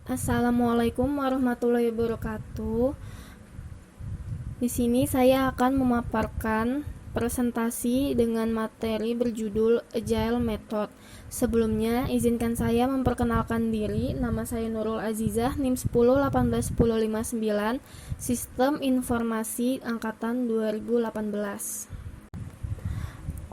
Assalamualaikum warahmatullahi wabarakatuh. Di sini saya akan memaparkan presentasi dengan materi berjudul Agile Method. Sebelumnya, izinkan saya memperkenalkan diri. Nama saya Nurul Azizah, NIM 10 Sistem Informasi Angkatan 2018.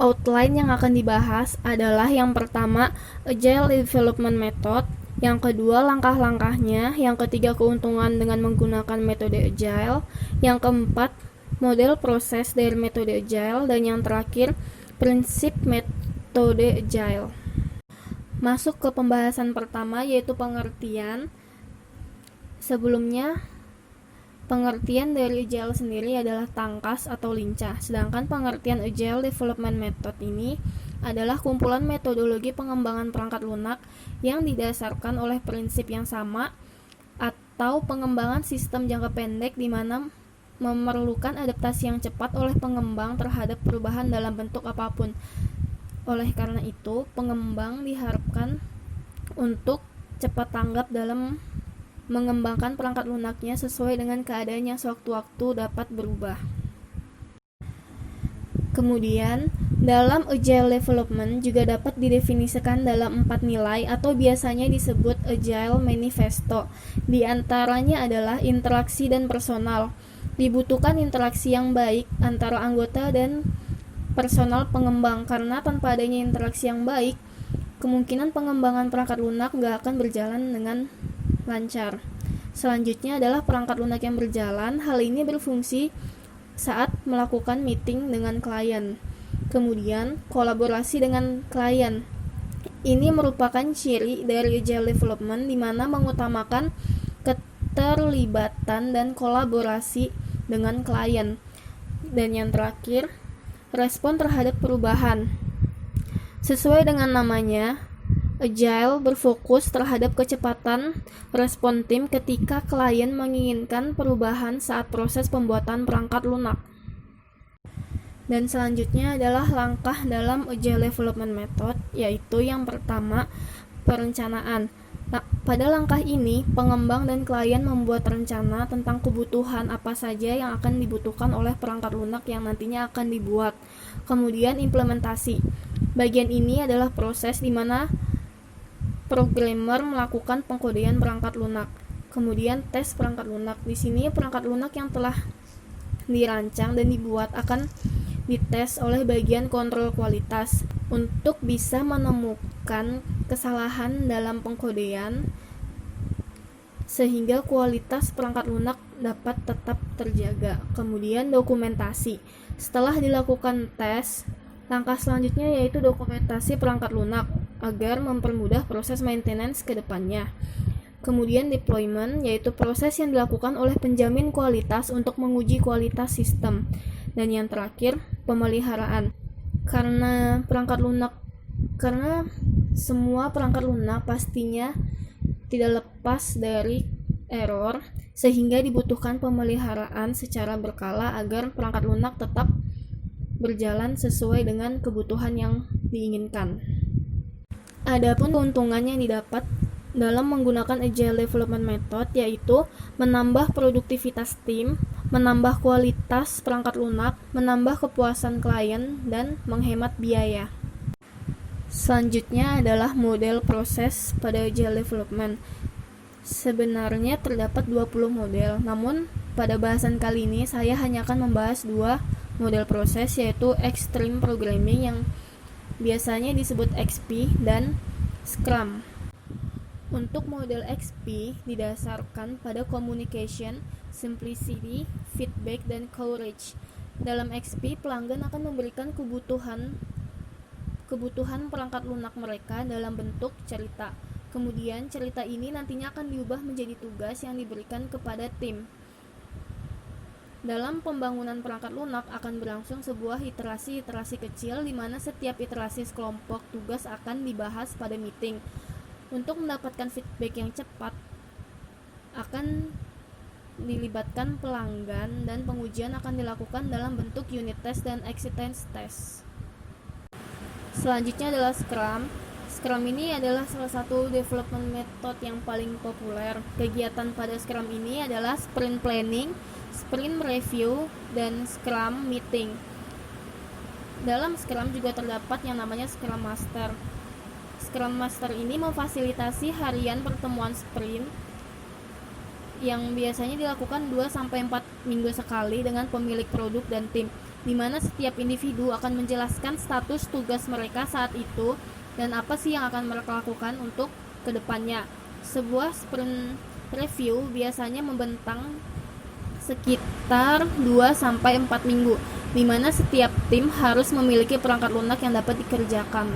Outline yang akan dibahas adalah yang pertama, Agile Development Method, yang kedua langkah-langkahnya, yang ketiga keuntungan dengan menggunakan metode Agile, yang keempat model proses dari metode Agile, dan yang terakhir prinsip metode Agile. Masuk ke pembahasan pertama, yaitu pengertian. Sebelumnya, pengertian dari Agile sendiri adalah tangkas atau lincah, sedangkan pengertian Agile Development Method ini adalah kumpulan metodologi pengembangan perangkat lunak yang didasarkan oleh prinsip yang sama atau pengembangan sistem jangka pendek di mana memerlukan adaptasi yang cepat oleh pengembang terhadap perubahan dalam bentuk apapun. Oleh karena itu, pengembang diharapkan untuk cepat tanggap dalam mengembangkan perangkat lunaknya sesuai dengan keadaan yang sewaktu-waktu dapat berubah. Kemudian, dalam Agile Development juga dapat didefinisikan dalam 4 nilai atau biasanya disebut Agile Manifesto. Di antaranya adalah interaksi dan personal. Dibutuhkan interaksi yang baik antara anggota dan personal pengembang, karena tanpa adanya interaksi yang baik, kemungkinan pengembangan perangkat lunak nggak akan berjalan dengan lancar. Selanjutnya adalah perangkat lunak yang berjalan. Hal ini berfungsi saat melakukan meeting dengan klien. Kemudian, kolaborasi dengan klien. Ini merupakan ciri dari Agile Development di mana mengutamakan keterlibatan dan kolaborasi dengan klien. Dan yang terakhir, respon terhadap perubahan. Sesuai dengan namanya, Agile berfokus terhadap kecepatan respon tim ketika klien menginginkan perubahan saat proses pembuatan perangkat lunak. Dan selanjutnya adalah langkah dalam Agile Development Method, yaitu yang pertama, perencanaan. Pada langkah ini, pengembang dan klien membuat rencana tentang kebutuhan apa saja yang akan dibutuhkan oleh perangkat lunak yang nantinya akan dibuat. Kemudian implementasi. Bagian ini adalah proses di mana programmer melakukan pengkodean perangkat lunak. Kemudian tes perangkat lunak. Di sini perangkat lunak yang telah dirancang dan dibuat akan dites oleh bagian kontrol kualitas untuk bisa menemukan kesalahan dalam pengkodean sehingga kualitas perangkat lunak dapat tetap terjaga. Kemudian dokumentasi. Setelah dilakukan tes, langkah selanjutnya yaitu dokumentasi perangkat lunak agar mempermudah proses maintenance ke depannya. Kemudian deployment, yaitu proses yang dilakukan oleh penjamin kualitas untuk menguji kualitas sistem. Dan yang terakhir, pemeliharaan. Karena semua perangkat lunak pastinya tidak lepas dari error, sehingga dibutuhkan pemeliharaan secara berkala agar perangkat lunak tetap berjalan sesuai dengan kebutuhan yang diinginkan. Adapun keuntungan yang didapat dalam menggunakan Agile Development Method yaitu menambah produktivitas tim, menambah kualitas perangkat lunak, menambah kepuasan klien, dan menghemat biaya. Selanjutnya adalah model proses pada Agile Development. Sebenarnya terdapat 20 model, namun pada bahasan kali ini saya hanya akan membahas 2 model proses, yaitu Extreme Programming yang biasanya disebut XP dan Scrum. Untuk model XP didasarkan pada communication, simplicity, feedback, dan courage. Dalam XP, pelanggan akan memberikan kebutuhan perangkat lunak mereka dalam bentuk cerita. Kemudian cerita ini nantinya akan diubah menjadi tugas yang diberikan kepada tim. Dalam pembangunan perangkat lunak akan berlangsung sebuah iterasi kecil di mana setiap iterasi sekelompok tugas akan dibahas pada meeting. Untuk mendapatkan feedback yang cepat akan dilibatkan pelanggan dan pengujian akan dilakukan dalam bentuk unit test dan acceptance test. Selanjutnya adalah Scrum. Scrum ini adalah salah satu development method yang paling populer. Kegiatan pada Scrum ini adalah sprint planning, sprint review, dan Scrum meeting. Dalam Scrum juga terdapat yang namanya Scrum Master. Scrum Master ini memfasilitasi harian pertemuan sprint yang biasanya dilakukan 2-4 minggu sekali dengan pemilik produk dan tim, di mana setiap individu akan menjelaskan status tugas mereka saat itu dan apa sih yang akan mereka lakukan untuk kedepannya. Sebuah sprint review biasanya membentang sekitar 2-4 minggu, di mana setiap tim harus memiliki perangkat lunak yang dapat dikerjakan.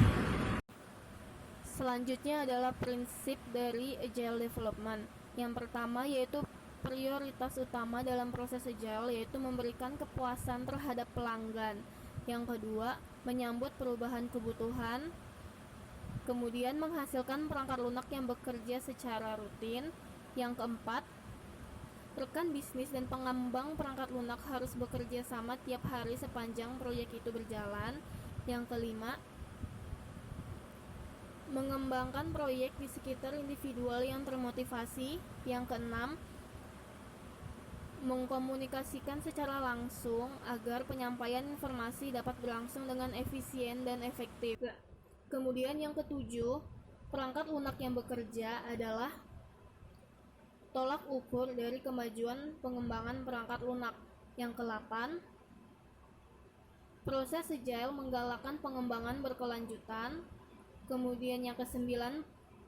Selanjutnya adalah prinsip dari Agile Development. Yang pertama yaitu prioritas utama dalam proses Agile yaitu memberikan kepuasan terhadap pelanggan. Yang kedua, menyambut perubahan kebutuhan. Kemudian menghasilkan perangkat lunak yang bekerja secara rutin. Yang keempat, rekan bisnis dan pengembang perangkat lunak harus bekerja sama tiap hari sepanjang proyek itu berjalan. Yang kelima, mengembangkan proyek di sekitar individual yang termotivasi. Yang keenam, mengkomunikasikan secara langsung agar penyampaian informasi dapat berlangsung dengan efisien dan efektif. Kemudian yang ketujuh, perangkat lunak yang bekerja adalah tolak ukur dari kemajuan pengembangan perangkat lunak. Yang ke-8, proses Agile menggalakkan pengembangan berkelanjutan. Kemudian yang ke-9,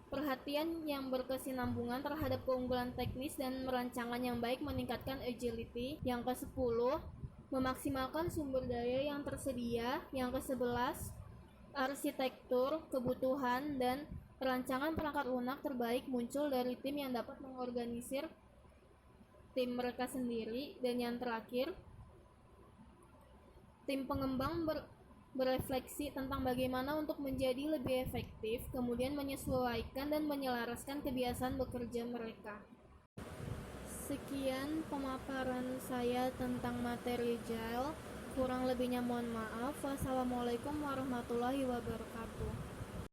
perhatian yang berkesinambungan terhadap keunggulan teknis dan merancangan yang baik meningkatkan agility. Yang ke-10, memaksimalkan sumber daya yang tersedia. Yang ke-11, arsitektur, kebutuhan, dan perancangan perangkat lunak terbaik muncul dari tim yang dapat mengorganisir tim mereka sendiri. Dan yang terakhir, tim pengembang berefleksi tentang bagaimana untuk menjadi lebih efektif, kemudian menyesuaikan dan menyelaraskan kebiasaan bekerja mereka. Sekian pemaparan saya tentang materi Agile. Kurang lebihnya mohon maaf. Wassalamualaikum warahmatullahi wabarakatuh.